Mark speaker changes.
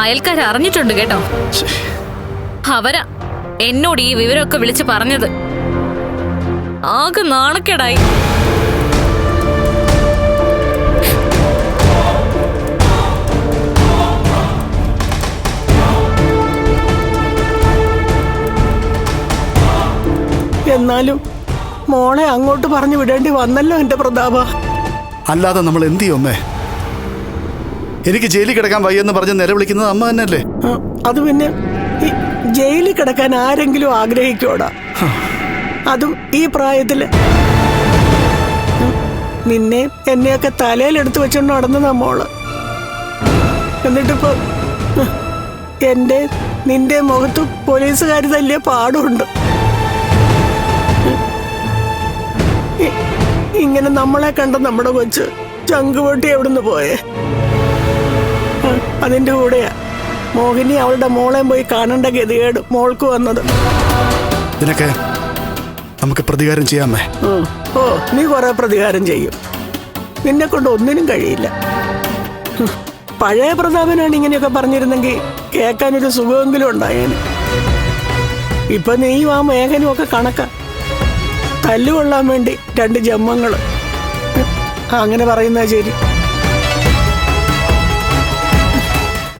Speaker 1: അയൽക്കാർ അറിഞ്ഞിട്ടുണ്ട് കേട്ടോ. അവരാ എന്നോട് ഈ വിവരമൊക്കെ വിളിച്ച് പറഞ്ഞത്. ആകെ നാണക്കേടായി.
Speaker 2: എന്നാലും മോളെ അങ്ങോട്ട് പറഞ്ഞു വിടേണ്ടി വന്നല്ലോ എന്റെ പ്രതാപ.
Speaker 3: അല്ലാതെ നമ്മൾ എന്ത് ചെയ്യും അമ്മേ? എനിക്ക് ജയിലിൽ കിടക്കാൻ വയ്യെന്ന് പറഞ്ഞ് നിലവിളിക്കുന്നത് അമ്മ തന്നെയല്ലേ?
Speaker 2: അത് പിന്നെ ജയിലിൽ കിടക്കാൻ ആരെങ്കിലും ആഗ്രഹിക്കോടാ? അതും ഈ പ്രായത്തില്. നിന്നെ എന്നെയൊക്കെ തലയിലെടുത്ത് വെച്ചോണ്ട് നടന്നതാ മോള്. എന്നിട്ടിപ്പോ എന്റെ നിന്റെ മുഖത്ത് പോലീസുകാർ തല്ലിയ പാടുണ്ട്. ഇങ്ങനെ നമ്മളെ കണ്ട നമ്മുടെ കൊച്ച് ചങ്കുപൊട്ടി എവിടുന്ന് പോയേ? അതിന്റെ കൂടെയാ മോഹിനി അവളുടെ മോളെ പോയി കാണേണ്ട ഗതികേട് മോൾക്ക് വന്നത്.
Speaker 3: ഇതിനൊക്കെ നമുക്ക് പ്രതികാരം ചെയ്യാമേ.
Speaker 2: ഓ, നീ കുറെ പ്രതികാരം ചെയ്യും. നിന്നെ കൊണ്ട് ഒന്നിനും കഴിയില്ല. പഴയ പ്രതാപനാണ് ഇങ്ങനെയൊക്കെ പറഞ്ഞിരുന്നെങ്കിൽ കേൾക്കാനൊരു സുഖമെങ്കിലും ഉണ്ടായേനെ. ഇപ്പൊ നീയും ആ മേഘനും ഒക്കെ കണക്കാ. തല്ലുകൊള്ളാൻ വേണ്ടി രണ്ട് ജന്മങ്ങള്. അങ്ങനെ പറയുന്ന ശരി.